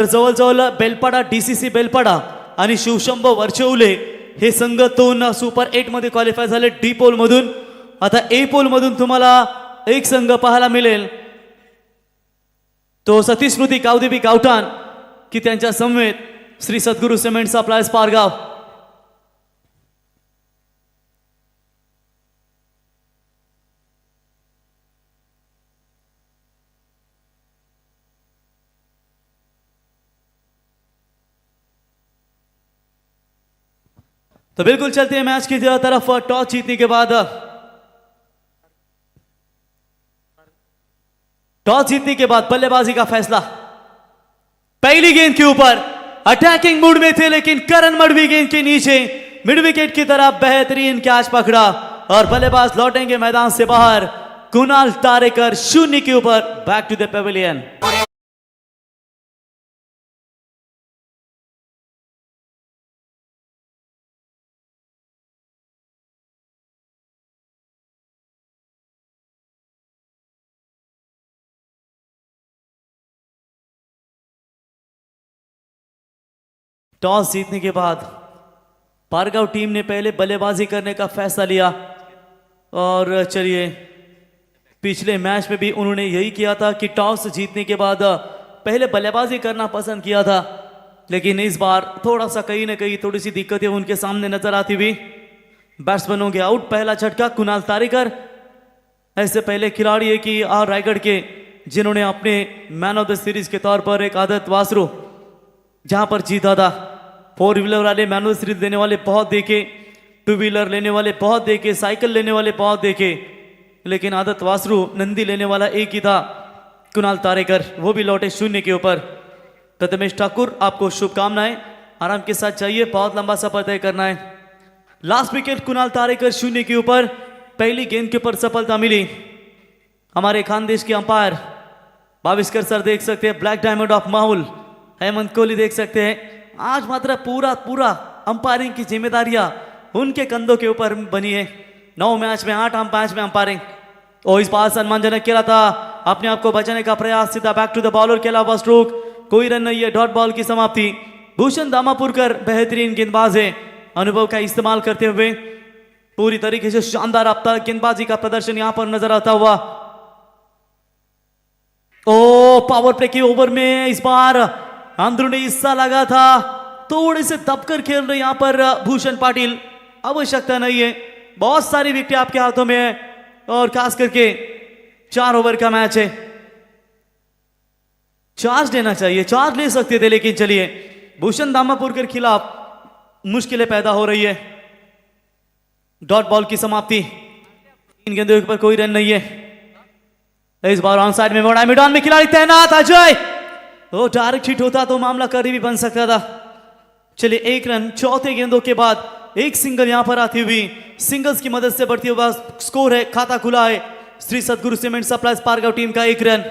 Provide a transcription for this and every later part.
जवळजवळ बेलपाडा डीसीसी बेलपाडा आणि शिवशंभो वरचेउले हे संघ दोन सुपर 8 मध्ये क्वालिफाय झाले डी पोल मधून. आता ए पोल मधून तुम्हाला एक संघ पाहायला मिळेल, तो सतीश स्मृती गावदेवी गावठाण की त्यांच्या समवेत श्री सद्गुरू सिमेंट सप्लायर्स पारगाव. तो बिल्कुल चलते हैं मैच की तरफ. टॉस जीतने के बाद बल्लेबाजी का फैसला. पहली गेंद के ऊपर अटैकिंग मूड में थे, लेकिन करण मडवी गेंद के नीचे मिड विकेट की तरफ बेहतरीन कैच पकड़ा और बल्लेबाज लौटेंगे मैदान से बाहर. कुणाल तारेकर 0 के ऊपर. Back to the pavilion. Toss जीतने के बाद पारगांव टीम ने पहले बल्लेबाजी करने का फैसला लिया और चलिए, पिछले मैच में भी उन्होंने यही किया था कि टॉस जीतने के बाद पहले बल्लेबाजी करना पसंद किया था, लेकिन इस बार थोड़ा सा कहीं ना कहीं थोड़ी सी दिक्कतें उनके सामने नजर आती हुई. बैट्समैन होंगे आउट. पहला झटका कुणाल तारेकर. ऐसे पहले खिलाड़ी है कि रायगढ़ के जिन्होंने अपने मैन ऑफ द सीरीज के तौर पर एक आदत वासरू जहां पर जीता था. 4 व्हीलर वाले मैन ऑफ द सीरीज देने वाले बहुत देखे, 2 व्हीलर लेने वाले बहुत देखे, साइकिल लेने वाले बहुत देखे, लेकिन आदत वासरू नंदी लेने वाला एक ही था, कुणाल तारेकर. वो भी लौटे 0 के ऊपर. प्रथमेश ठाकुर, आपको शुभकामनाएं. आराम के साथ चाहिए, बहुत लंबा सफर तय करना है. लास्ट विकेट कुणाल तारेकर 0 के ऊपर. पहली गेंद के ऊपर सफलता मिली. हमारे खानदेश के अंपायर भाविस्कर सर देख सकते हैं, ब्लैक डायमंड ऑफ माहौल हेमंत कोहली देख सकते हैं. आज मात्र पूरा अंपायरिंग की जिम्मेदारियां उनके कंधों के ऊपर बनी है. 9 मैच में 8 मैच में अंपायरिंग. और इस बार सम्मानजनक खेला था, अपने आप को बचाने का प्रयास. सीधा बैक टू द बॉलर, खेला हुआ स्ट्रोक, कोई रन नहीं है. डॉट बॉल की समाप्ति. भूषण दामापुरकर बेहतरीन गेंदबाज है, अनुभव का इस्तेमाल करते हुए पूरी तरीके से शानदार अपना गेंदबाजी का प्रदर्शन यहां पर नजर आता हुआ. ओ पावर प्ले के ओवर में इस बार अंदरूनी हिस्सा लगा था, थोड़े से दबकर खेल रहे यहां पर भूषण पाटिल. आवश्यकता नहीं है, बहुत सारी विकेट आपके हाथों में है और खास करके 4 ओवर का मैच है. चार्ज लेना चाहिए, चार्ज ले सकते थे, लेकिन चलिए, भूषण दामापुरकर खिलाफ मुश्किलें पैदा हो रही है. डॉट बॉल की समाप्ति. इन गेंदों पर कोई रन नहीं है. इस बार ऑन साइड में मोड़ा, मैदान में खिलाड़ी तैनात. अजय, वो डायरेक्ट हिट होता तो मामला करीबी बन सकता था. चलिए, 1 रन चौथे गेंदों के बाद एक सिंगल यहां पर आती हुई, सिंगल्स की मदद से बढ़ती हुआ स्कोर है. खाता खुला है श्री सद्गुरु सीमेंट सप्लायर्स पारगांव टीम का. 1 रन.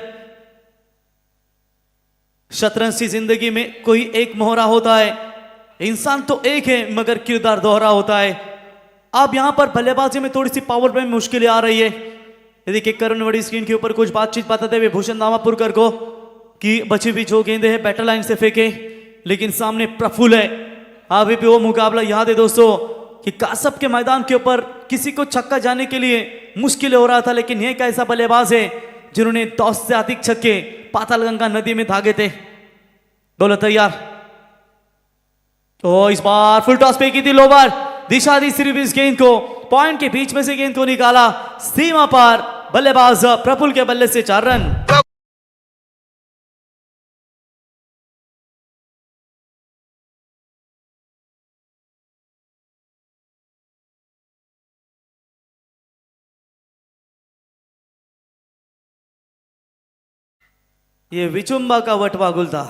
शतरंज की जिंदगी में कोई एक मोहरा होता है, इंसान तो एक है मगर किरदार दोहरा होता है. अब यहां पर बल्लेबाजी में थोड़ी सी पावर प्ले में मुश्किलें आ रही है. देखिए, करण बड़ी स्क्रीन के ऊपर कुछ बातचीत बताते हुए भूषण दामापुरकर को कि बची हुई जो गेंदे हैं बैटर लाइन से फेंके, लेकिन सामने प्रफुल्ल है. अभी भी वो मुकाबला याद है दोस्तों कि कासब के मैदान के ऊपर किसी को छक्का जाने के लिए मुश्किल हो रहा था, लेकिन यह एक ऐसा बल्लेबाज है जिन्होंने 10 से अधिक छक्के पातालगंगा नदी में धागे थे. बोलो तैयार. तो इस बार फुल टॉस पे की थी, लोवर दिशा दी सिर्फ इस गेंद को, पॉइंट के बीच में से गेंद को निकाला, सीमा पार. बल्लेबाज प्रफुल्ल के बल्ले से 4 रन. ये विचुंबा का वटवा गुल था.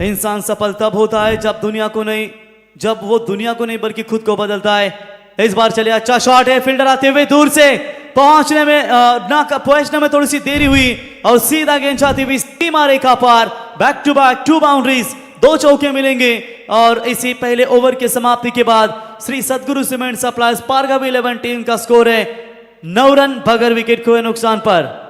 इंसान सफल तब होता है जब वो दुनिया को नहीं बल्कि खुद को बदलता है. इस बार चले, अच्छा शॉट है, फील्डर आते हुए दूर से पहुंचने में थोड़ी सी देरी हुई और सीधा गेंद चाहती हुई सीमा रेखा पार. बैक टू बैक 2 बाउंड्रीज, 2 चौके मिलेंगे. और इसी पहले ओवर के समाप्ति के बाद श्री सद्गुरु सीमेंट सप्लायर्स पारगांव 11 टीम का स्कोर है 9 रन बगैर विकेट खोए नुकसान पर.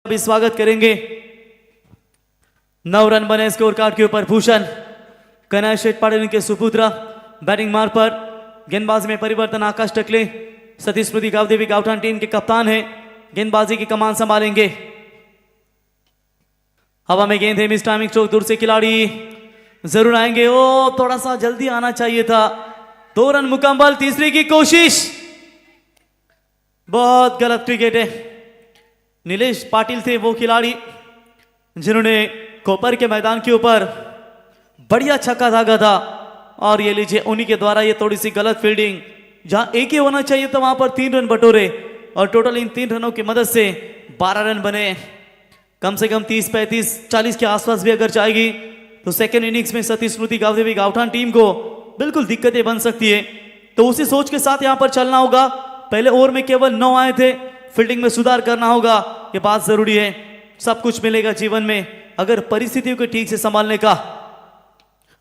अभी स्वागत करेंगे। 9 रन बने स्कोर कार्ड के ऊपर। भूषण कन्हैया शेठ पाटिल के सुपुत्र बैटिंग मार पर। गेंदबाजी में परिवर्तन आकाश टकले सतीश स्मृति गावदेवी गावठान टीम के कप्तान हैं, गेंदबाजी की कमान संभालेंगे। हवा में गेंद है, मिस टाइमिंग स्ट्रोक, दूर से खिलाड़ी जरूर आएंगे। ओ थोड़ा सा जल्दी आना चाहिए था। 2 रन मुकम्मल, तीसरे की कोशिश। बहुत गलत क्रिकेट है। नीलेश पाटिल थे वो खिलाड़ी जिन्होंने कोपर के मैदान के ऊपर बढ़िया छक्का दागा था, और ये लीजिए उन्हीं के द्वारा ये थोड़ी सी गलत फील्डिंग, जहां एक ही होना चाहिए था वहां पर 3 रन बटोरे, और टोटल इन 3 रनों की मदद से 12 रन बने। कम से कम 30, 35, 40 के आसपास भी अगर जाएगी तो सेकेंड इनिंग्स में सतीश स्मृति गावदेवी गावठान टीम को बिल्कुल दिक्कतें बन सकती है। तो उसी सोच के साथ यहां पर चलना होगा। पहले ओवर में केवल 9 आए थे, फील्डिंग में सुधार करना होगा, ये बात जरूरी है। सब कुछ मिलेगा जीवन में अगर परिस्थितियों को ठीक से संभालने का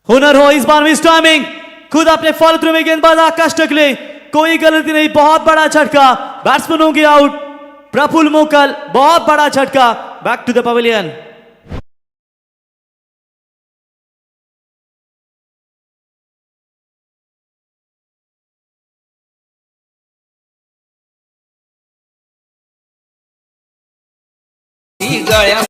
हुनर हो। इस बार मिस टाइमिंग, खुद अपने फॉलो थ्रू में गेंदबाज आकाश टकले, कोई गलती नहीं, बहुत बड़ा झटका, बैट्समैन होंगे आउट। प्रफुल्ल मोकल, बहुत बड़ा झटका, बैक टू द पवेलियन। गया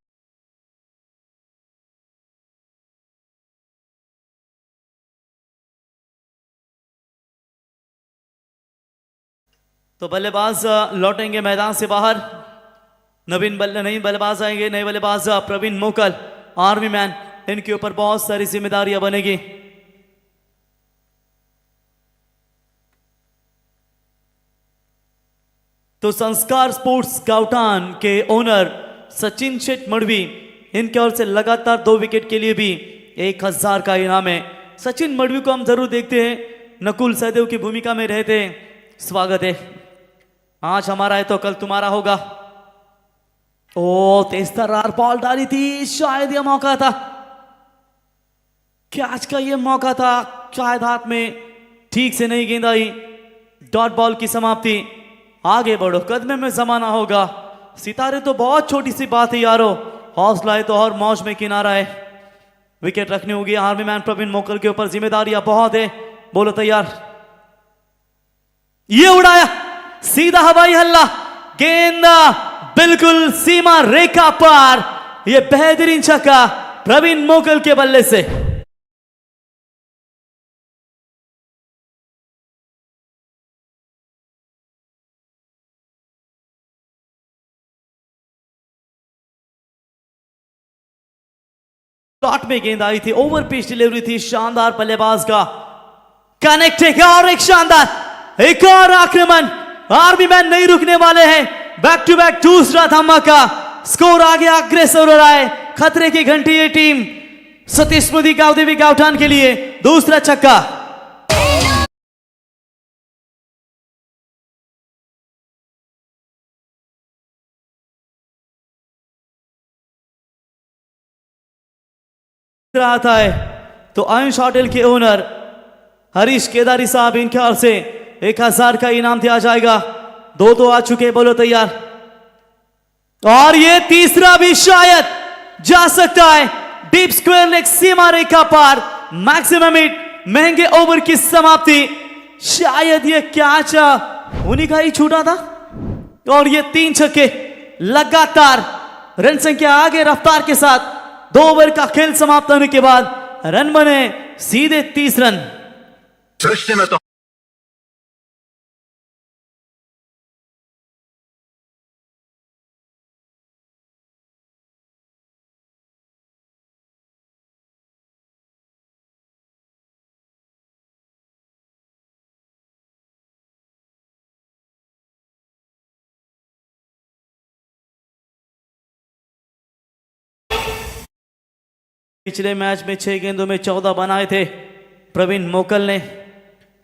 तो बल्लेबाज लौटेंगे मैदान से बाहर। नवीन नहीं बल्लेबाज आएंगे, नए बल्लेबाज प्रवीण मोकल, आर्मी मैन, इनके ऊपर बहुत सारी जिम्मेदारियां बनेगी। तो संस्कार स्पोर्ट्स गावठान के ओनर सचिन शेठ मड़वी, इनके ओर से लगातार 2 विकेट के लिए भी 1000 का इनाम है। सचिन मड़वी को हम जरूर देखते हैं, नकुल सहदेव की भूमिका में रहते हैं। स्वागत है। आज हमारा है तो कल तुम्हारा होगा। ओ तेज तर्रार बॉल डाली थी, शायद यह मौका था, कैच का ये मौका था, शायद हाथ में ठीक से नहीं गेंद आई। डॉट बॉल की समाप्ति। आगे बढ़ो, कदमे में जमाना होगा। सितारे तो बहुत छोटी सी बात है यारो, हौसला है तो और मौज में किनारा है। विकेट रखनी होगी आर्मी मैन प्रवीण मोकल के ऊपर, जिम्मेदारियां बहुत है। बोलो तैयार। ये उड़ाया सीधा हवाई हल्ला, गेंद बिल्कुल सीमा रेखा पार। ये बेहतरीन छक्का प्रवीण मोकल के बल्ले से। डॉट में गेंद आई थी, ओवर पिच डिलीवरी थी, शानदार बल्लेबाज का कनेक्ट है। और एक शानदार, एक और आक्रमण। आर्मी मैन नहीं रुकने वाले हैं। बैक टू बैक दूसरा धमाका, स्कोर आगे अग्रेसर हो रहा है। खतरे की घंटी ये टीम सतीश स्मृति गावदेवी गावठान के लिए। दूसरा छक्का। आता है तो अंश होटल के ओनर हरीश केदारी साहब, इनके ओर से 1000 का इनाम दिया जाएगा। 2 तो आ चुके, बोलो तैयार। और ये तीसरा भी शायद जा सकता है। डीप स्क्वायर लेग, सीमा रेखा पार, मैक्सिमम हिट, महंगे ओवर की समाप्ति। शायद ये कैच उन्हीं का ही छूटा था। और ये 3 छक्के लगातार, रन संख्या आगे रफ्तार के साथ। 2 ओवर का खेल समाप्त होने के बाद रन बने सीधे 30 रन। सृष्टि में तो पिछले मैच में 6 गेंदों में 14 बनाए थे प्रवीण मोकल ने।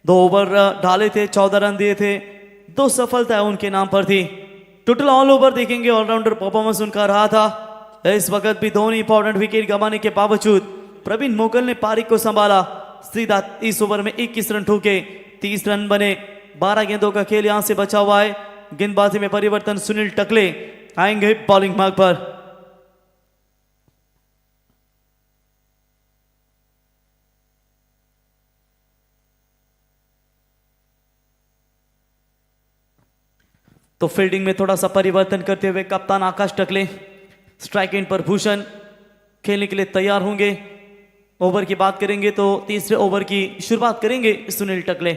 2 ओवर डाले थे, 14 रन दिए थे, 2 सफलताएं उनके नाम पर थी। टोटल ऑल ओवर देखेंगे, ऑलराउंडर परफॉर्मेंस उनका रहा था। इस वक्त भी दोनों इंपॉर्टेंट विकेट गंवाने के बावजूद प्रवीण मोकल ने पारी को संभाला। सीधा इस ओवर में 21 रन ठोके, 30 रन बने। 12 गेंदों का खेल यहां से बचा हुआ है। गेंदबाजी में परिवर्तन, सुनील टकले आएंगे बॉलिंग मार्ग पर। तो फील्डिंग में थोड़ा सा परिवर्तन करते हुए कप्तान आकाश टकले स्ट्राइक एंड पर भूषण खेलने के लिए तैयार होंगे। ओवर की बात करेंगे तो तीसरे ओवर की शुरुआत करेंगे सुनील टकले।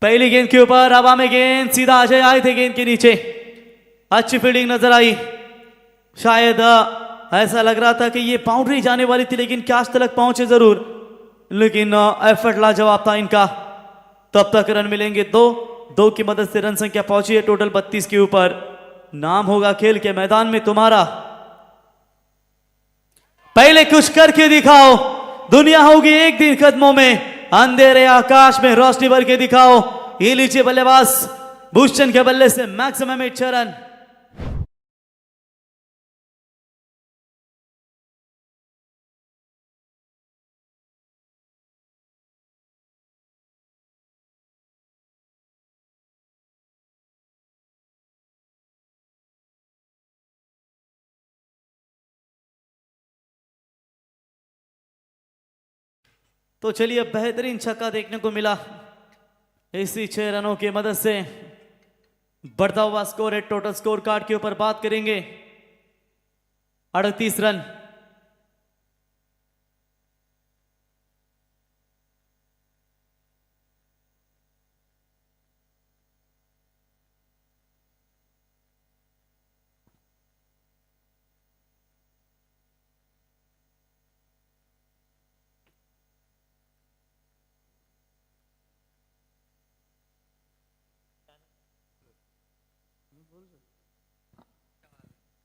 पहली गेंद के ऊपर हवा में गेंद, सीधा अजय आए थे गेंद के नीचे। अच्छी फील्डिंग नजर आई। शायद ऐसा लग रहा था कि ये बाउंड्री जाने वाली थी, लेकिन कैच तक पहुंचे जरूर, लेकिन एफर्ट लाजवाब था इनका। तब तक रन मिलेंगे दो की मदद से रन संख्या पहुंची है टोटल 32 के ऊपर। नाम होगा खेल के मैदान में तुम्हारा। पहले कुछ करके दिखाओ, दुनिया होगी एक दिन कदमों में। अंधेरे आकाश में रोशनी भर के दिखाओ। ये लीजिए बल्लेबाज भूषण के बल्ले से मैक्सिमम 6 रन। तो चलिए बेहतरीन छक्का देखने को मिला। इसी 6 रनों की मदद से बढ़ता हुआ स्कोर है। टोटल स्कोर कार्ड के ऊपर बात करेंगे 38 रन।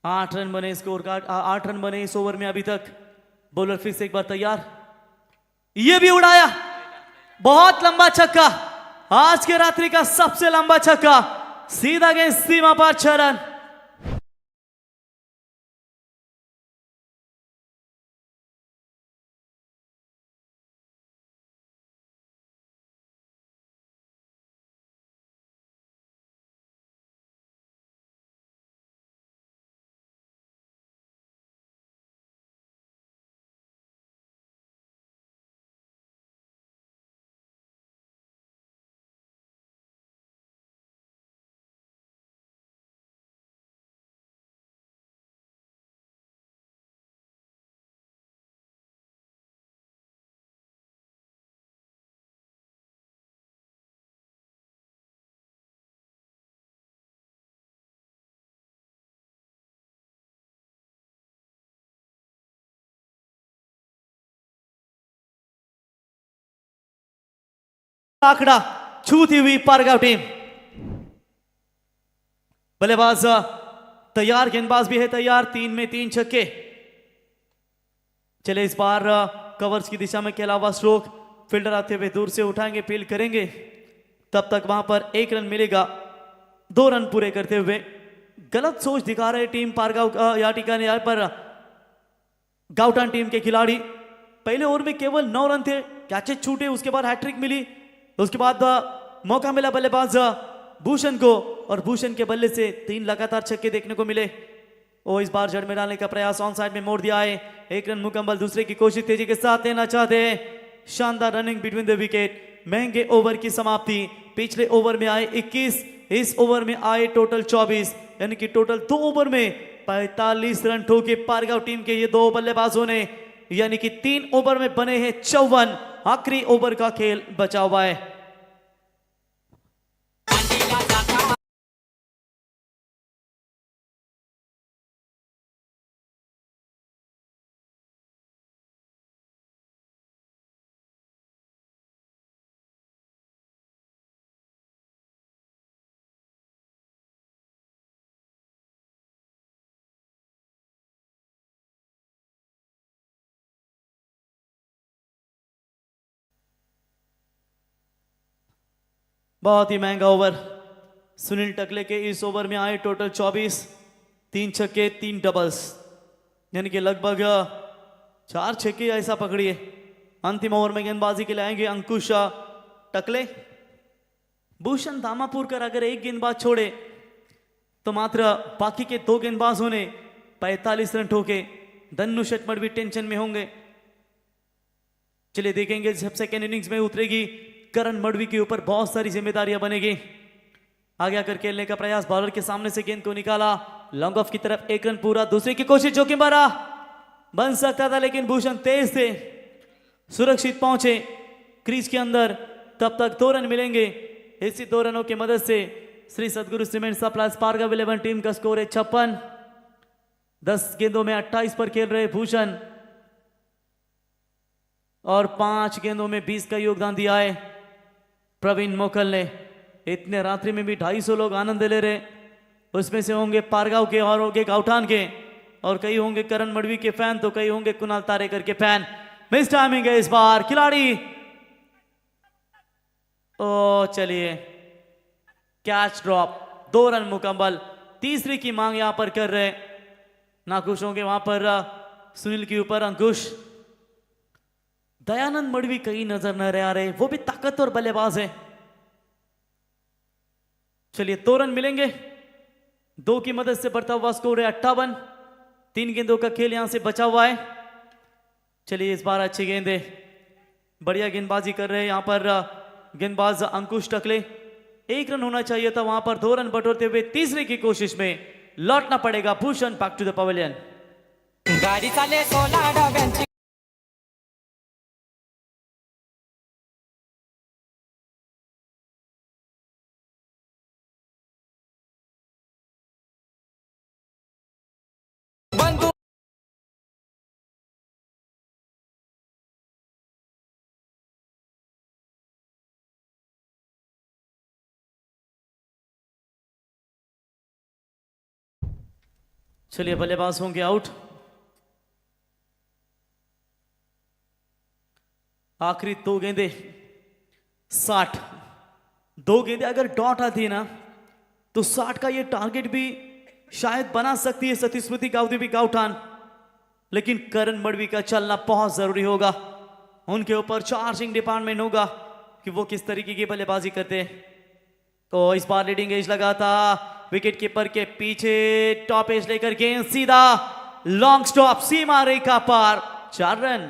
आठ रन बने स्कोर कार्ड, 8 रन बने इस ओवर में अभी तक। बॉलर फिर से एक बार तैयार, ये भी उड़ाया। बहुत लंबा छक्का, आज के रात्रि का सबसे लंबा छक्का, सीधा गेंद सीमा पर 6 रन। आंकड़ा छूती हुई पारगांव टीम। बल्लेबाज तैयार, गेंदबाज भी है तैयार। 3 में 3 छक्के। चले इस बार कवर्स की दिशा में खेला हुआ स्ट्रोक, फील्डर आते हुए दूर से उठाएंगे, फील्ड करेंगे। तब तक वहां पर 1 रन मिलेगा 2 रन पूरे करते हुए। गलत सोच दिखा रहे टीम पारगांव या टिकाने यहाँ पर गाउटान टीम के खिलाड़ी। पहले ओवर में केवल 9 रन थे, कैचेज छूटे, उसके बाद हैट्रिक मिली। उसके बाद मौका मिला बल्लेबाज भूषण को, और भूषण के बल्ले से 3 लगातार छक्के देखने को मिले। वो इस बार जड़ में डालने का प्रयास ऑन साइड में मोड़ दिया है। 1 रन मुकम्मल, दूसरे की कोशिश तेजी के साथ लेना चाहते हैं। शानदार रनिंग बिटवीन द विकेट। महंगे ओवर की समाप्ति। पिछले ओवर में आए 21, इस ओवर में आए टोटल 24, यानी कि टोटल 2 ओवर में 45 रन ठोके पारगांव टीम के ये 2 बल्लेबाजों ने, यानी कि 3 ओवर में बने हैं 54। आखिरी ओवर का खेल बचा हुआ है। बहुत ही महंगा ओवर। सुनील टकले के इस ओवर में आए टोटल 24, 3 छक्के 3 डबल्स, यानी कि लगभग 4 छक्के ऐसा पकड़िए। अंतिम ओवर में गेंदबाजी के लिए आएंगे अंकुश टकले। भूषण दामापुरकर अगर एक गेंदबाज छोड़े तो मात्र बाकी के 2 गेंदबाजों ने 45 रन ठोके। धनु शटमट भी टेंशन में होंगे। चलिए देखेंगे जब सेकेंड इनिंग्स में उतरेगी करण मडवी के ऊपर बहुत सारी जिम्मेदारियां बनेगी। आगे आकर खेलने का प्रयास, बॉलर के सामने से गेंद को निकाला, लॉन्ग ऑफ की तरफ 1 रन पूरा। दूसरे की कोशिश जोखिम भरा बन सकता था, लेकिन भूषण तेज थे, सुरक्षित पहुंचे क्रीज के अंदर। तब तक 2 रन मिलेंगे। इसी 2 रनों की मदद से श्री सदगुरु सीमेंट सप्लाईज पारगांव 11 टीम का स्कोर है 56। 10 गेंदों में 28 पर खेल रहे भूषण और 5 गेंदों में 20 का योगदान दिया है प्रवीण मोकल ने। इतने रात्रि में भी 250 लोग आनंद ले रहे, उसमें से होंगे पारगांव के और होंगे गाउठान के, और कई होंगे करण मडवी के फैन, तो कई होंगे कुणाल तारेकर के फैन। मिस टाइमिंग है इस बार खिलाड़ी। ओ चलिए कैच ड्रॉप, 2 रन मुकम्मल। तीसरी की मांग यहां पर कर रहे, नाखुश होंगे वहां पर सुनील के ऊपर अंकुश। दयानंद मडवी कहीं नजर न रह आ रहे, वो भी ताकतवर बल्लेबाज है। चलिए 2 रन मिलेंगे। 2 की मदद से बढ़ता हुआ स्कोर है 58। 3 गेंदों का खेल यहां से बचा हुआ है। चलिए इस बार अच्छी गेंद है, बढ़िया गेंदबाजी कर रहे हैं यहां पर गेंदबाज अंकुश टकले। 1 रन होना चाहिए था, वहां पर 2 रन बटोरते हुए तीसरे की कोशिश में लौटना पड़ेगा Bhushan back to the pavilion. गाडी चाले 16 डब्यांची बंधू चलिए बल्लेबाज होंगे आउट। आखिरी 2 गेंदे 60। 2 गेंदे अगर डॉट आती है ना तो 60 का ये टारगेट भी शायद बना सकती है सतीस्मृति गाउदी भी गाउठान, लेकिन करण मडवी का चलना बहुत जरूरी होगा। उनके ऊपर चार्जिंग डिपार्टमेंट होगा कि वो किस तरीके की बल्लेबाजी करते हैं। तो इस बार लीडिंग एज लगा था विकेट कीपर के पीछे, टॉप एज लेकर गेंद सीधा लॉन्ग स्टॉप, सीमा रेखा पार, 4 रन।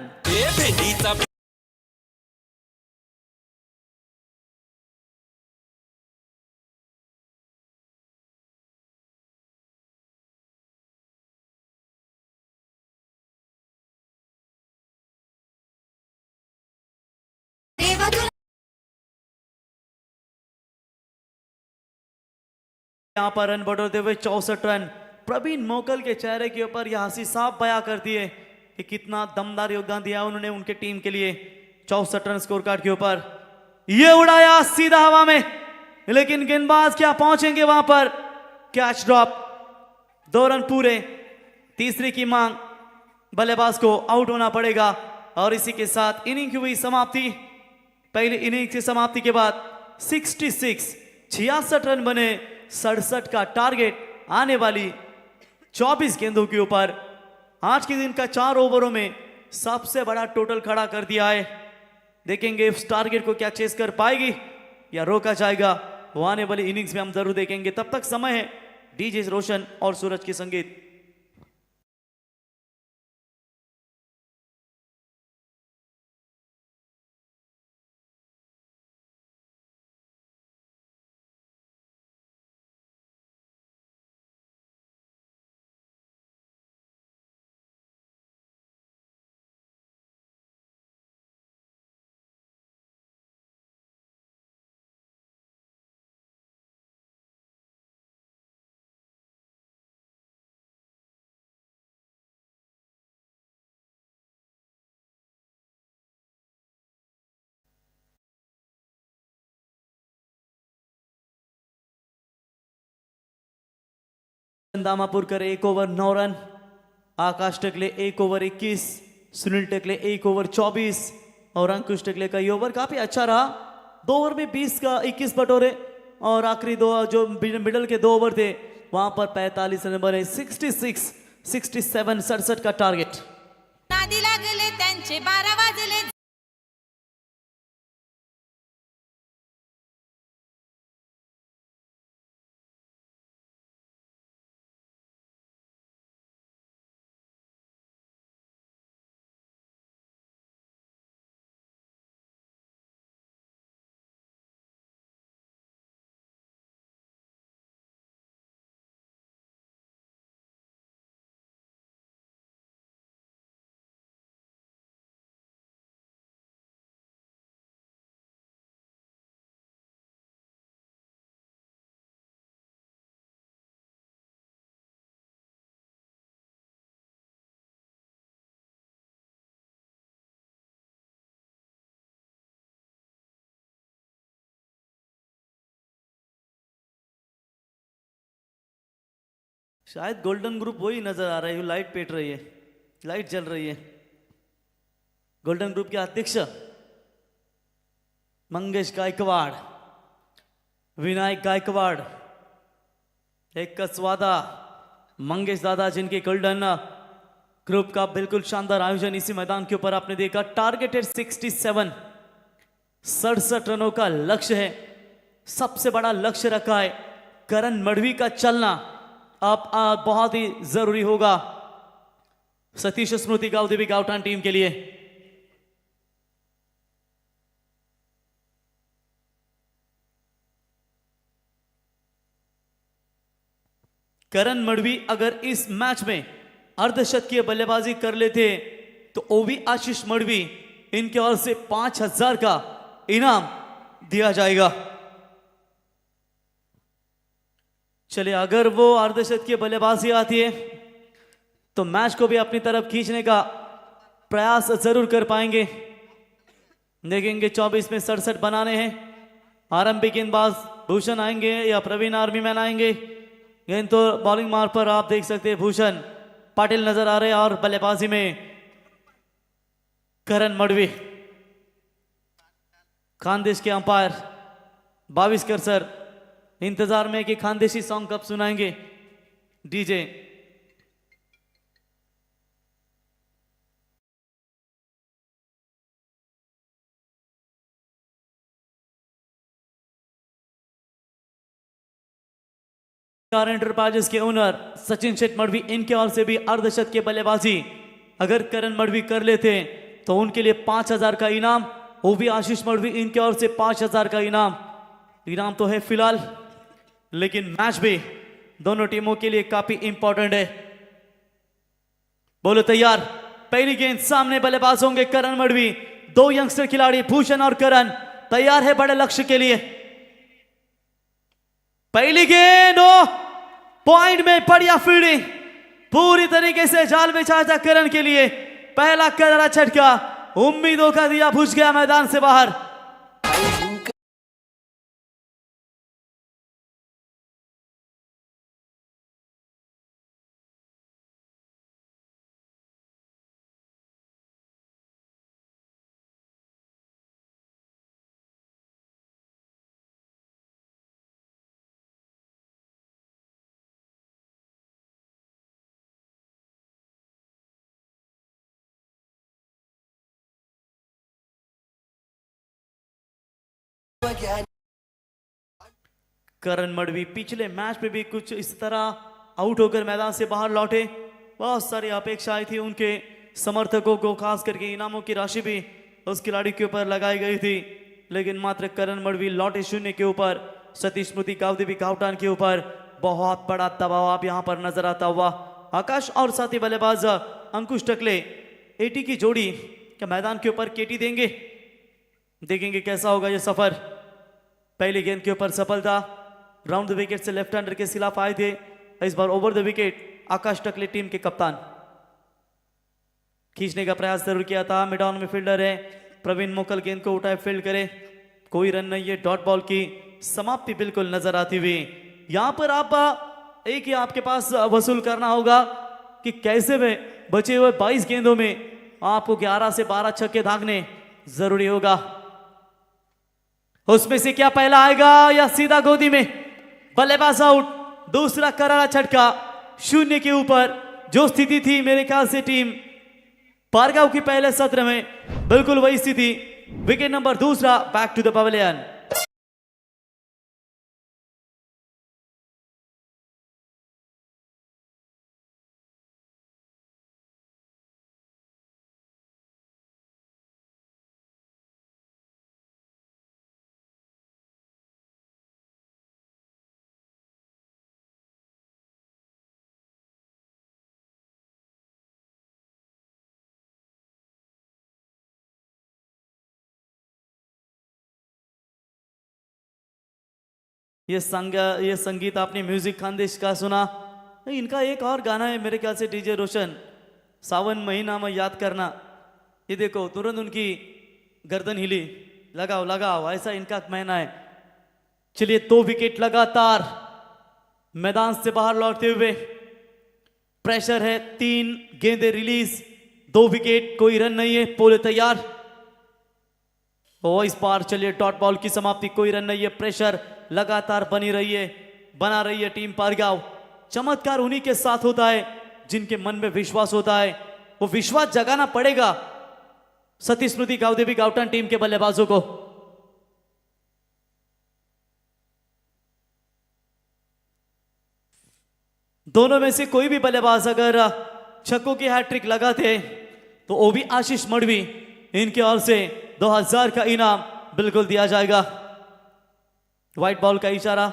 यहां पर रन बढ़ोते हुए 64 रन। प्रवीण मोकल के चेहरे के ऊपर यह हंसी साफ बयां करती है कि कितना दमदार योगदान दिया उन्होंने उनके टीम के लिए। 64 रन स्कोर कार्ड के ऊपर, ये उड़ाया सीधा हवा में, लेकिन गेंदबाज क्या पहुंचेंगे वहां पर। कैच ड्रॉप, 2 रन पूरे। तीसरी की मांग, बल्लेबाज को आउट होना पड़ेगा और इसी के साथ इनिंग की हुई समाप्ति। पहली इनिंग की समाप्ति के बाद 66 रन बने। 67 का टारगेट आने वाली 24 गेंदों के ऊपर। आज के दिन का 4 ओवरों में सबसे बड़ा टोटल खड़ा कर दिया है। देखेंगे इस टारगेट को क्या चेस कर पाएगी या रोका जाएगा, वो आने वाली इनिंग्स में हम जरूर देखेंगे। तब तक समय है डीजे रोशन और सूरज के संगीत। दामापुरकर 1 ओवर 9 रन, आकाश टकले 1 ओवर 21, सुनील टकले 1 ओवर 24 और अंकुश टकले का ये ओवर काफी अच्छा रहा। 2 ओवर में 20 का 21 बटोरे और आखिरी 2 जो मिडल के 2 ओवर थे वहां पर 45 रन बने। 66 67 67 का टारगेट। नादी लागले त्यांचे 12 वाजले शायद गोल्डन ग्रुप वही नजर आ रहा है, लाइट पेट रही है, लाइट जल रही है। गोल्डन ग्रुप के अध्यक्ष मंगेश गायकवाड़, विनायक गायकवाड़, एक कसवादा मंगेश दादा, जिनके गोल्डन ग्रुप का बिल्कुल शानदार आयोजन इसी मैदान के ऊपर आपने देखा। टारगेटेड 67, 67 रनों का लक्ष्य है। सबसे बड़ा लक्ष्य रखा है। करण मड़वी का चलना अब बहुत ही जरूरी होगा सतीश स्मृति गावदेवी गावठाण टीम के लिए। करण मड़वी अगर इस मैच में अर्धशतकीय बल्लेबाजी कर लेते तो ओवी आशीष मड़वी इनके ओर से 5,000 का इनाम दिया जाएगा। चलिए, अगर वो अर्धशतकीय बल्लेबाजी आती है तो मैच को भी अपनी तरफ खींचने का प्रयास जरूर कर पाएंगे। देखेंगे 24 में 67 बनाने हैं। आरंभिक गेंदबाज भूषण आएंगे या प्रवीण आर्मी मैन आएंगे। गेंद तो बॉलिंग मार्ग पर आप देख सकते हैं भूषण पाटिल नजर आ रहे हैं और बल्लेबाजी में करण मड़वी। खानदेश के अंपायर 22 सर इंतजार में कि खानदेशी सॉन्ग कब सुनाएंगे डीजे। कार एंटरप्राइजेस के ओनर सचिन शेट मड़वी, इनके ओर से भी अर्धशत के बल्लेबाजी अगर करण मड़वी कर लेते तो उनके लिए 5,000 का इनाम। वो भी आशीष मड़वी, इनके ओर से 5,000 का इनाम। इनाम तो है फिलहाल, लेकिन मैच भी दोनों टीमों के लिए काफी इंपॉर्टेंट है। बोलो तैयार। पहली गेंद सामने बल्लेबाज होंगे करण मड़वी। दो यंगस्टर खिलाड़ी भूषण और करण तैयार है बड़े लक्ष्य के लिए। पहली गेंद पॉइंट में बढ़िया फील्डिंग, पूरी तरीके से जाल बिछाया था करण के लिए। पहला करारा झटका उम्मीदों का दिया बुझ गया मैदान से बाहर। करण मड़वी पिछले मैच में भी कुछ इस तरह आउट होकर मैदान से बाहर लौटे। बहुत सारी अपेक्षाएं थी उनके समर्थकों को, खास करके इनामों की राशि भी उस खिलाड़ी के ऊपर लगाई गई थी, लेकिन मात्र करण मड़वी लौटे शून्य के ऊपर। सतीश स्मृति गावदेवी गावठाण के ऊपर बहुत बड़ा दबाव आप यहां पर नजर आता हुआ। आकाश और साथी बल्लेबाज अंकुश टकले, एटी की जोड़ी क्या मैदान के ऊपर केटी देंगे? देखेंगे कैसा होगा यह सफर। पहली गेंद के ऊपर सफलता, राउंड द विकेट से लेफ्ट हैंडर के खिलाफ आए थे। इस बार over the wicket Akash Takle team के कप्तान, खींचने का प्रयास जरूर किया था। मिड ऑन में फील्डर है प्रवीण मोकल, गेंद को उठाए फील्ड करे, कोई रन नहीं है। डॉट बॉल की समाप्ति बिल्कुल नजर आती हुई। यहां पर आप एक ही आपके पास वसूल करना होगा कि कैसे में बचे हुए 22 गेंदों में आपको 11 से 12 छक्के दागने जरूरी होगा। उसमें से क्या पहला आएगा या सीधा गोदी में? बल्लेबाज आउट। दूसरा करारा झटका शून्य के ऊपर जो स्थिति थी मेरे ख्याल से टीम पारगांव की पहले सत्र में बिल्कुल वही स्थिति। विकेट नंबर दूसरा, बैक टू द पवेलियन। ये संगीत आपने म्यूजिक खानदेश का सुना। इनका एक और गाना है मेरे ख्याल से डीजे रोशन, सावन महीना में याद करना। ये देखो तुरंत उनकी गर्दन हिली, लगाओ लगाओ, ऐसा इनका कहना है। चलिए 2 विकेट लगातार मैदान से बाहर लौटते हुए प्रेशर है, 3 गेंदें रिलीज, 2 विकेट, कोई रन नहीं है, पोले तैयार। इस बार चलिए डॉट बॉल की समाप्ति, कोई रन नहीं है, प्रेशर लगातार बना रही है टीम पारगांव। चमत्कार उन्हीं के साथ होता है जिनके मन में विश्वास होता है, वो विश्वास जगाना पड़ेगा सती स्मृति गावदेवी गावटान टीम के बल्लेबाजों को। दोनों में से कोई भी बल्लेबाज अगर छक्कों की हैट्रिक लगाते तो वो भी आशीष मड़वी, इनके ओर से 2000 का इनाम बिल्कुल दिया जाएगा। व्हाइट बॉल का इशारा,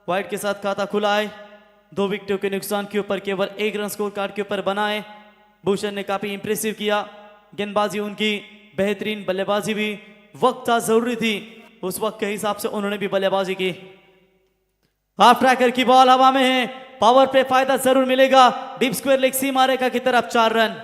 व्हाइट के साथ खाता खुला है। 2 विकेटों के नुकसान के ऊपर केवल 1 रन स्कोर कार्ड के ऊपर बना है। भूषण ने काफी इंप्रेसिव किया, गेंदबाजी उनकी बेहतरीन, बल्लेबाजी भी वक्त था, जरूरी थी, उस वक्त के हिसाब से उन्होंने भी बल्लेबाजी की। हाफ ट्रैकर की बॉल हवा में है, पावर पे फायदा जरूर मिलेगा। डीप स्क्वायर लेग सीमा रेखा की तरफ 4 रन।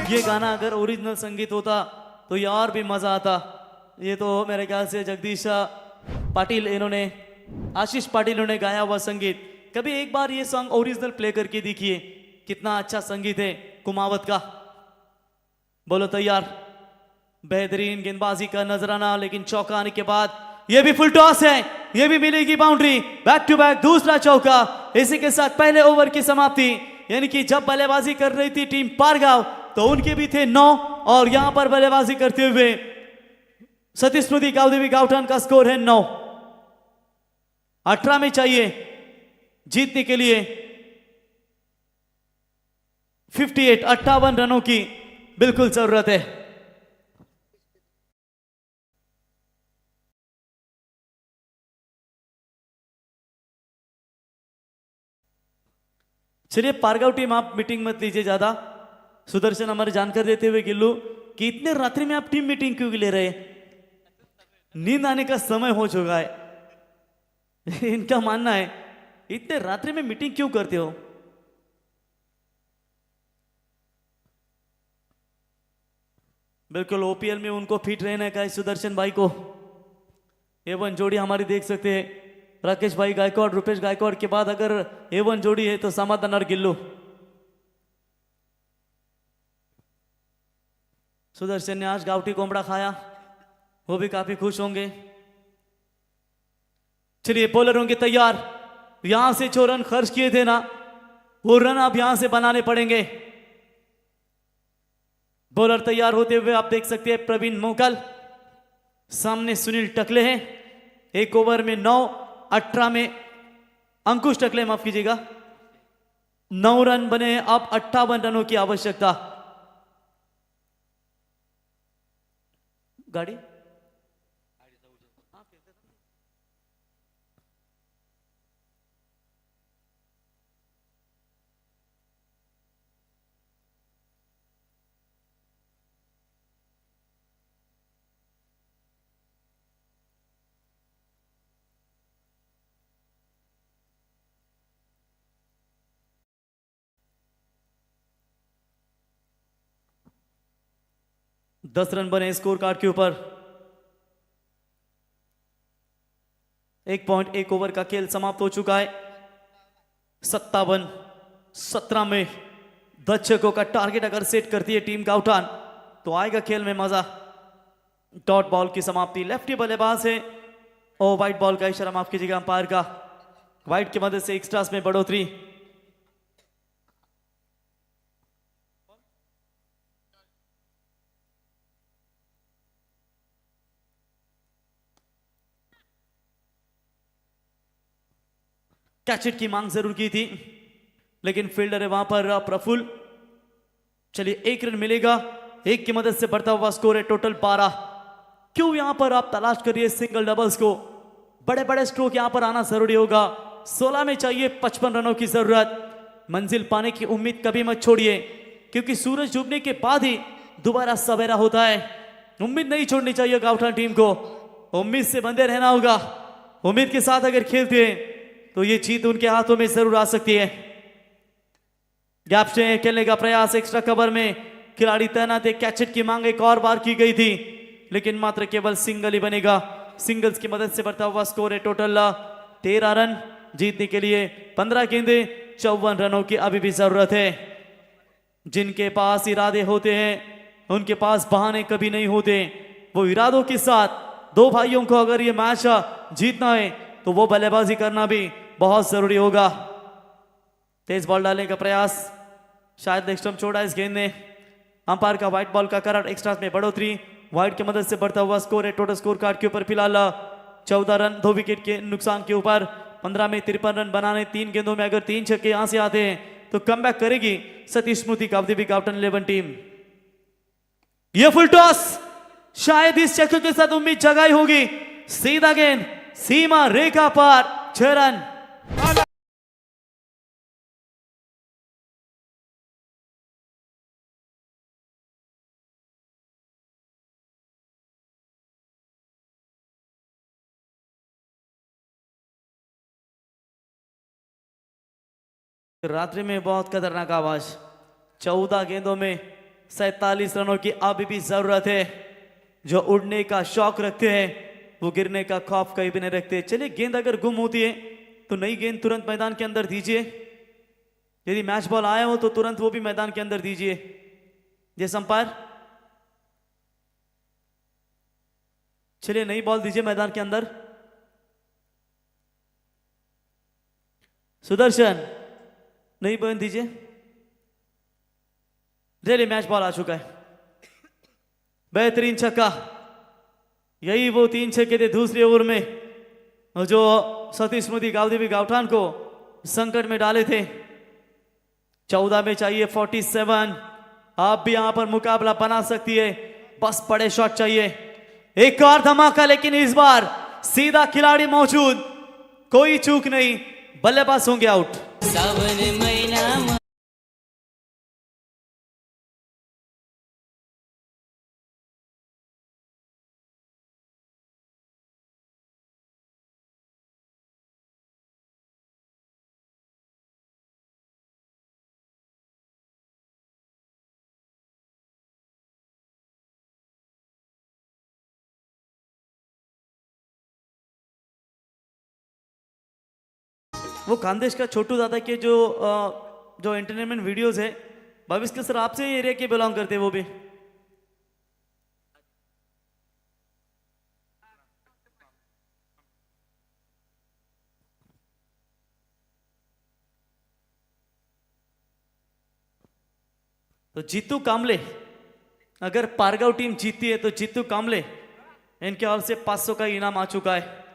ये गाना अगर ओरिजिनल संगीत होता तो ये और भी मजा आता। ये तो मेरे ख्याल से जगदीश पाटिल, इन्होंने आशीष पाटिल इन्होंने गाया हुआ संगीत। कभी एक बार ये सॉन्ग ओरिजिनल प्ले करके देखिए, कितना अच्छा संगीत है कुमावत का। बोलो तैयार। बेहतरीन गेंदबाजी का नजराना, लेकिन चौका आने के बाद ये भी फुल टॉस है, ये भी मिलेगी बाउंड्री। बैक टू बैक दूसरा चौका। इसी के साथ पहले ओवर की समाप्ति, यानी कि जब बल्लेबाजी कर रही थी टीम पारगांव तो उनके भी थे 9, और यहां पर बल्लेबाजी करते हुए सती स्मृति गावदेवी गावठान का स्कोर है 9। 18 में चाहिए जीतने के लिए 58 रनों की बिल्कुल जरूरत है। चलिए पारगांव टीम, आप मीटिंग मत लीजिए ज्यादा। सुदर्शन हमारे जानकर देते हुए गिल्लू कि इतने रात्रि में आप टीम मीटिंग क्यों ले रहे, नींद आने का समय हो चुका है। इनका मानना है इतने रात्रि में मीटिंग क्यों करते हो। बिल्कुल ओपीएल में उनको फिट रहने का है सुदर्शन भाई को। एवन जोड़ी हमारी देख सकते हैं, राकेश भाई गायकवाड़, रुपेश गायकवाड़ के बाद अगर एवन जोड़ी है तो समाधान और गिल्लू। सुदर्शन ने आज गावठी कोंबड़ा खाया, वो भी काफी खुश होंगे। चलिए बॉलर होंगे तैयार। यहां से जो रन खर्च किए थे ना, वो रन अब यहां से बनाने पड़ेंगे। बॉलर तैयार होते हुए आप देख सकते हैं प्रवीण मोकल, सामने सुनील टकले हैं। 1 ओवर में 9, 18 में अंकुश टकले, माफ कीजिएगा, 9 रन बने। अब 58 रनों की आवश्यकता। गाड़ी दस रन बने स्कोर कार्ड के ऊपर। 1.1 ओवर का खेल समाप्त हो चुका है। 57-17 में 10 छक्कों का टारगेट अगर सेट करती है टीम गावठान तो आएगा खेल में मजा। डॉट बॉल की समाप्ति, लेफ्टी बल्लेबाज है और व्हाइट बॉल का इशारा, माफ कीजिएगा अंपायर का। व्हाइट की मदद से एक्स्ट्रास में बढ़ोतरी। कैच की मांग जरूर की थी, लेकिन फील्डर है वहां पर प्रफुल्ल। चलिए 1 रन मिलेगा, 1 की मदद से बढ़ता हुआ स्कोर है टोटल 12। क्यों यहां पर आप तलाश करिए सिंगल डबल्स को, बड़े बड़े स्ट्रोक यहां पर आना जरूरी होगा। 16 में चाहिए 55 रनों की जरूरत। मंजिल पाने की उम्मीद कभी मत छोड़िए, क्योंकि सूरज डूबने के बाद ही दोबारा सवेरा होता है। उम्मीद नहीं छोड़नी चाहिए गावठान टीम को, उम्मीद से बंधे रहना होगा। उम्मीद के साथ अगर खेलते हैं तो ये जीत उनके हाथों में जरूर आ सकती है। गैप से खेलने का प्रयास, एक्स्ट्रा कवर में खिलाड़ी तैनात है। कैचेट की मांग एक और बार की गई थी लेकिन मात्र केवल सिंगल ही बनेगा। सिंगल्स की मदद से बढ़ता हुआ स्कोर है टोटल 13 रन। जीतने के लिए 15 गेंदे 54 रनों की अभी भी जरूरत है। जिनके पास इरादे होते हैं उनके पास बहाने कभी नहीं होते। वो इरादों के साथ दो भाइयों को अगर ये मैच जीतना है तो वो बल्लेबाजी करना भी बहुत जरूरी होगा। तेज बॉल डालने का प्रयास, शायद नेक्स्ट टाइम छोड़ा इस गेंद ने। अंपायर का व्हाइट बॉल का करंट, एक्स्ट्रा में बढ़ोतरी। व्हाइट की मदद से बढ़ता हुआ स्कोर है टोटल स्कोर कार्ड के ऊपर फिलहाल 14 रन 2 विकेट के नुकसान के ऊपर। 15 में 53 रन बनाने, 3 गेंदों में अगर 3 छक्के यहां से आते हैं तो कमबैक करेगी सतीश स्मृति कावदेवी कैप्टन 11 टीम। ये फुल टॉस, शायद इस छक्के के साथ उम्मीद जगाई होगी। सीधा गेंद सीमा रेखा पार, 6 रन। रात्रि में बहुत खतरनाक आवाज। 14 गेंदों में 47 रनों की अभी भी जरूरत है। जो उड़ने का शौक रखते हैं वो गिरने का खौफ कहीं भी नहीं रखते। चलिए, गेंद अगर गुम होती है तो नई गेंद तुरंत मैदान के अंदर दीजिए। यदि मैच बॉल आया हो तो तुरंत वो भी मैदान के अंदर दीजिए। ये अंपायर, चलिए नई बॉल दीजिए मैदान के अंदर। सुदर्शन, नहीं बंद दीजिए। रेली मैच बॉल आ चुका है। बेहतरीन छक्का, यही वो 3 छक्के थे दूसरे ओवर में जो सतीश स्मृति कावदेवी गावठान को संकट में डाले थे। 14 में चाहिए 47। आप भी यहां पर मुकाबला बना सकती है, बस बड़े शॉट चाहिए। एक और धमाका, लेकिन इस बार सीधा खिलाड़ी मौजूद, कोई चूक नहीं, बल्लेबाज होंगे आउट। सावन महिना वो खानदेश का छोटू दादा के जो एंटरटेनमेंट वीडियोस है, भविष्य के सर आपसे एरिया के बिलोंग करते हैं वो भी। तो जीतू कामले, अगर पारगांव टीम जीतती है तो जीतू कामले इनके ओर से 500 का इनाम आ चुका है।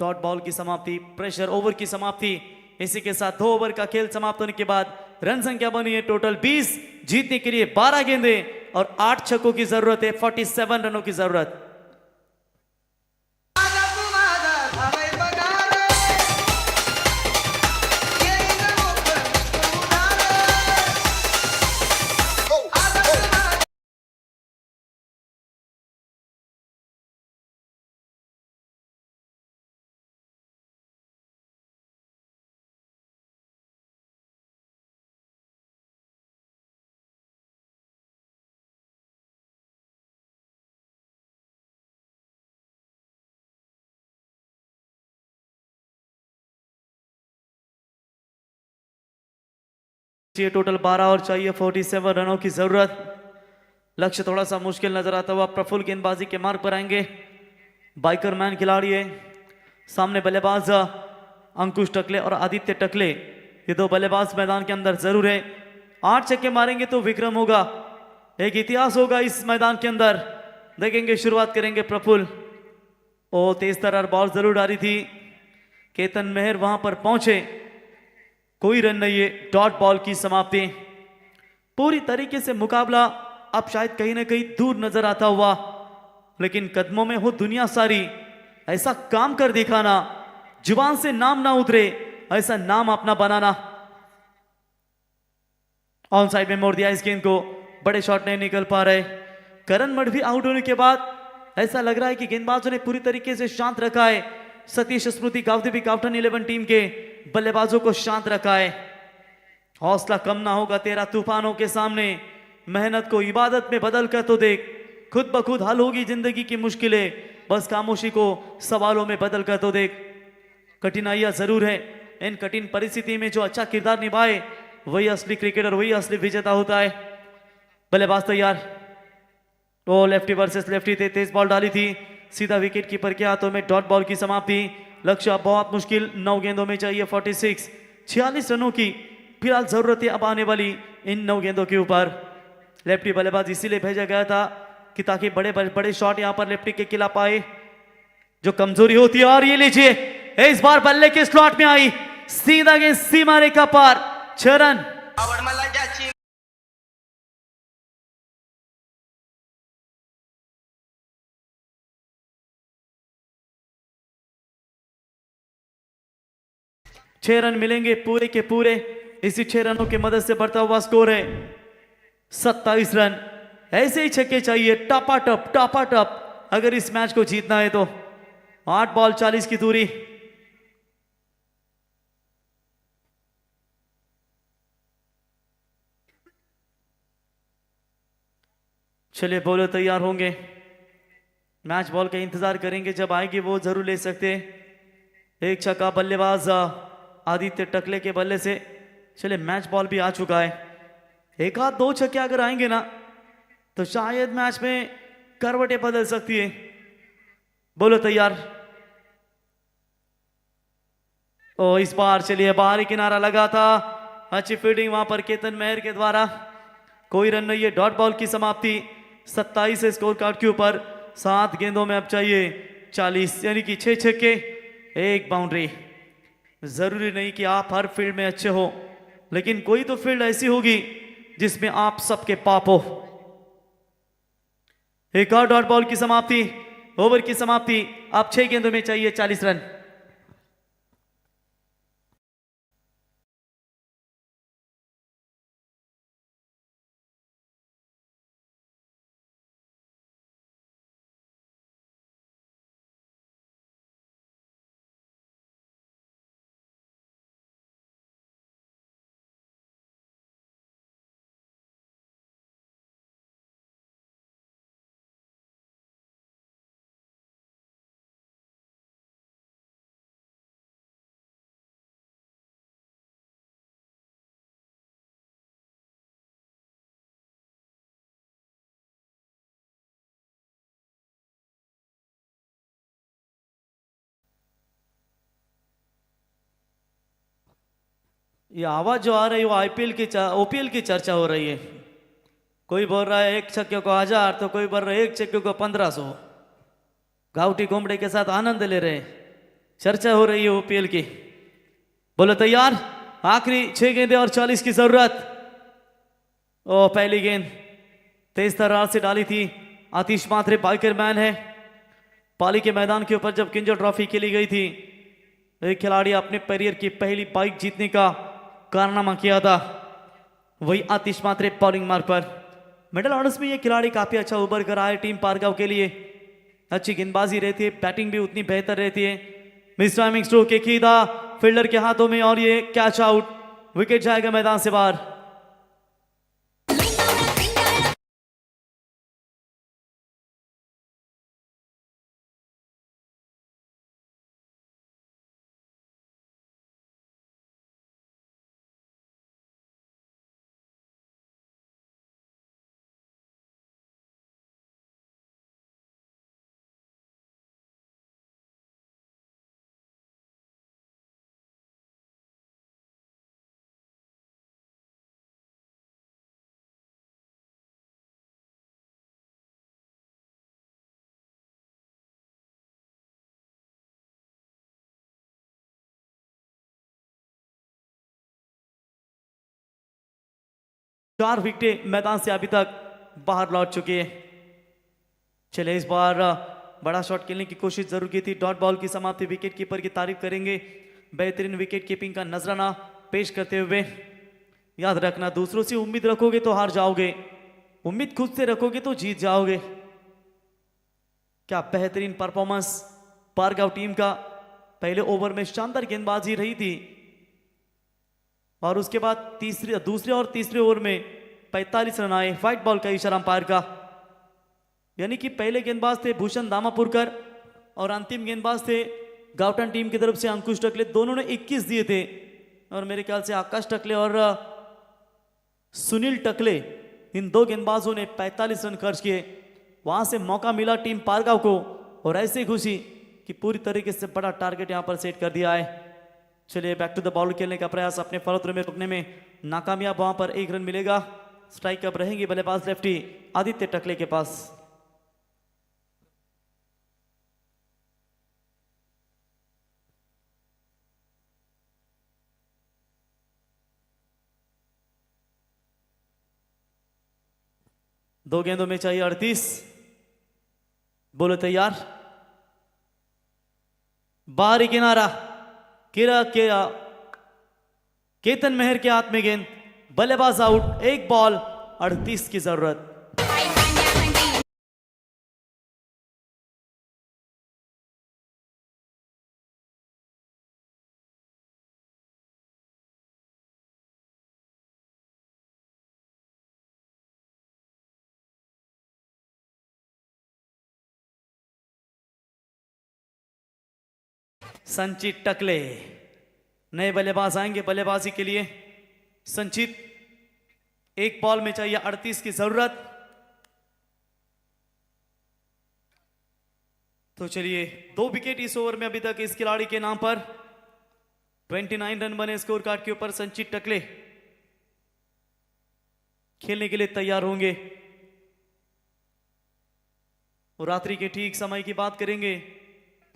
डॉट बॉल की समाप्ति, प्रेशर ओवर की समाप्ति। इसी के साथ 2 ओवर का खेल समाप्त होने के बाद रन संख्या बनी है टोटल 20। जीतने के लिए 12 गेंदे और 8 छक्कों की जरूरत है। 47 रनों की जरूरत। टोटल 12 और चाहिए 47 रनों की जरूरत। लक्ष्य थोड़ा सा मुश्किल नजर आता हुआ प्रफुल्ल गेंदबाजी के मार्ग पर आएंगे। बाइकर मैन खिलाड़ी है। सामने बल्लेबाज अंकुश टकले और आदित्य टकले, ये 2 बल्लेबाज मैदान के अंदर जरूर है। 8 छक्के मारेंगे तो विक्रम होगा, एक इतिहास होगा इस मैदान के अंदर। देखेंगे, शुरुआत करेंगे प्रफुल्ल। ओ, तेज तरार बॉल जरूर डाली थी। केतन मेहर वहां पर पहुंचे, कोई रन नहीं है। डॉट बॉल की समाप्ति। पूरी तरीके से मुकाबला अब शायद कहीं ना कहीं दूर नजर आता हुआ, लेकिन कदमों में हो दुनिया सारी। ऐसा काम कर दिखाना, जुबान से नाम ना उतरे, ऐसा नाम अपना बनाना। ऑन साइड में मोड़ दिया इस गेंद को, बड़े शॉट नहीं निकल पा रहे। करण मडवी आउट होने के बाद ऐसा लग रहा है कि गेंदबाजों ने पूरी तरीके से शांत रखा है। सतीश स्मृति गावदे भी काउंटन 11 टीम के बल्लेबाजों को शांत रखा है। हौसला कम ना होगा तेरा तूफानों के सामने। मेहनत को इबादत में बदल कर तो देख, खुद ब खुद हल होगी जिंदगी की मुश्किलें। बस खामोशी को सवालों में बदल कर तो देख। कठिनाइयां जरूर है, इन कठिन परिस्थिति में जो अच्छा किरदार निभाए वही असली क्रिकेटर, वही असली विजेता होता है। बल्लेबाज तैयार। वो लेफ्टी वर्सेस लेफ्टी थे, तेज बॉल डाली थी, सीधा विकेट कीपर के हाथों में डॉट बॉल की समाप्ति। लक्ष्य अब बहुत मुश्किल, 9 गेंदों में चाहिए 46, 46 रनों की फिलहाल जरूरत है अब आने वाली इन 9 गेंदों के ऊपर। लेफ्टी बल्लेबाज इसीलिए भेजा गया था कि ताकि बड़े बड़े शॉट यहां पर लेफ्टी के खिला पाए, जो कमजोरी होती है। और ये लीजिए, इस बार बल्ले के स्लॉट में आई, सीधा गेंद सीमा रेखा पार, 6 रन। छह रन मिलेंगे पूरे के पूरे। इसी 6 रनों की मदद से बढ़ता हुआ स्कोर है 27 रन। ऐसे ही छक्के चाहिए, टपाटप अगर इस मैच को जीतना है तो। 8 बॉल 40 की दूरी। चलिए बॉलर तैयार होंगे, मैच बॉल का इंतजार करेंगे, जब आएंगे वो जरूर ले सकते हैं। एक छक्का बल्लेबाज आदित्य टकले के बल्ले से। चले मैच बॉल भी आ चुका है। एक आध 2 छक्के अगर आएंगे ना तो शायद मैच में करवटें बदल सकती है। बोलो तैयार। ओ इस बार चलिए बाहरी किनारा लगा था, अच्छी फील्डिंग वहां पर केतन मेहर के द्वारा। कोई रन नहीं है, डॉट बॉल की समाप्ति। 27 स्कोर कार्ड के ऊपर। 7 गेंदों में अब चाहिए 40, यानी कि 6 छक्के 1 बाउंड्री। जरूरी नहीं कि आप हर फील्ड में अच्छे हो, लेकिन कोई तो फील्ड ऐसी होगी जिसमें आप सबके पाप हो। एक और डॉट बॉल की समाप्ति, ओवर की समाप्ति। अब 6 गेंदों में चाहिए 40 रन। ये आवाज जो आ रही है वो आईपीएल की ओपीएल की चर्चा हो रही है। कोई बोल रहा है 1 छक्के को 1000, तो कोई बोल रहा है 1 छक्के को 1500। गावटी घोंपड़े के साथ आनंद ले रहे हैं। चर्चा हो रही है ओपीएल की। बोलो तैयार। आखिरी 6 गेंदें और 40 की जरूरत। ओ पहली गेंद तेज तर्रार से डाली थी। आतिश मात्रे बाइकर मैन है। पाली के मैदान के ऊपर जब किंजल ट्रॉफी खेली गई थी, एक खिलाड़ी अपने करियर की पहली बाइक जीतने का कारनामा किया था, वही आतिश मात्रे बॉलिंग मार्ग पर। मिडल ऑर्डर्स में ये खिलाड़ी काफी अच्छा उभर कर आए टीम पारगांव के लिए। अच्छी गेंदबाजी रहती है, बैटिंग भी उतनी बेहतर रहती है। मिस टाइमिंग स्ट्रोक एक ही था फील्डर के हाथों में, और ये कैच आउट, विकेट जाएगा मैदान से बाहर। चार विकेटें मैदान से अभी तक बाहर लौट चुकी है। चले इस बार बड़ा शॉट खेलने की कोशिश जरूर की थी। डॉट बॉल की समाप्ति, विकेट कीपर की तारीफ करेंगे बेहतरीन विकेट कीपिंग का नजराना पेश करते हुए। याद रखना, दूसरों से उम्मीद रखोगे तो हार जाओगे, उम्मीद खुद से रखोगे तो जीत जाओगे। क्या बेहतरीन परफॉर्मेंस पारगांव टीम का। पहले ओवर में शानदार गेंदबाजी रही थी और उसके बाद दूसरे और तीसरे ओवर में 45 रन आए। व्हाइट बॉल का इशारा अंपायर का, यानी कि पहले गेंदबाज थे भूषण दामापुरकर और अंतिम गेंदबाज थे गावटन टीम की तरफ से अंकुश टकले। दोनों ने 21 दिए थे और मेरे ख्याल से आकाश टकले और सुनील टकले, इन दो गेंदबाजों ने 45 रन खर्च किए। वहां से मौका मिला टीम पारगांव को और ऐसी खुशी कि पूरी तरीके से बड़ा टारगेट यहां पर सेट कर दिया है। चलिए बैक टू द बॉल खेलने का प्रयास, अपने फलतरे में रुकने में नाकामयाब। वहां पर 1 रन मिलेगा। स्ट्राइक अब रहेंगी बल्लेबाज लेफ्टी आदित्य टकले के पास। दो गेंदों में चाहिए 38। बोलो तैयार, बाहरी किनारा, केतन मेहर के हाथ में गेंद, बल्लेबाज आउट। 1 बॉल 38 की जरूरत। संचित टकले नए बल्लेबाज आएंगे बल्लेबाजी के लिए। संचित, 1 बॉल में चाहिए 38 की जरूरत। तो चलिए 2 विकेट इस ओवर में अभी तक इस खिलाड़ी के नाम पर। 29 रन बने स्कोर कार्ड के ऊपर। संचित टकले खेलने के लिए तैयार होंगे और रात्रि के ठीक समय की बात करेंगे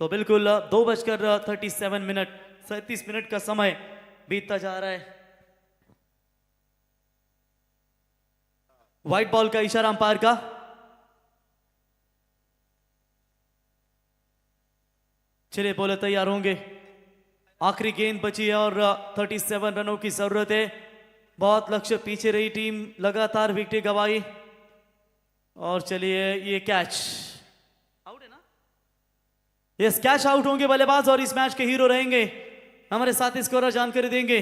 तो बिल्कुल 2:37 का समय बीतता जा रहा है। व्हाइट बॉल का इशारा अंपायर का। चलिए बोले तैयार होंगे। आखिरी गेंद बची है और 37 रनों की जरूरत है। बहुत लक्ष्य पीछे रही टीम, लगातार विकेट गंवाई और चलिए ये कैच आउट है ना। ये कैच आउट होंगे बल्लेबाज और इस मैच के हीरो रहेंगे हमारे साथी स्कोरर जानकारी देंगे।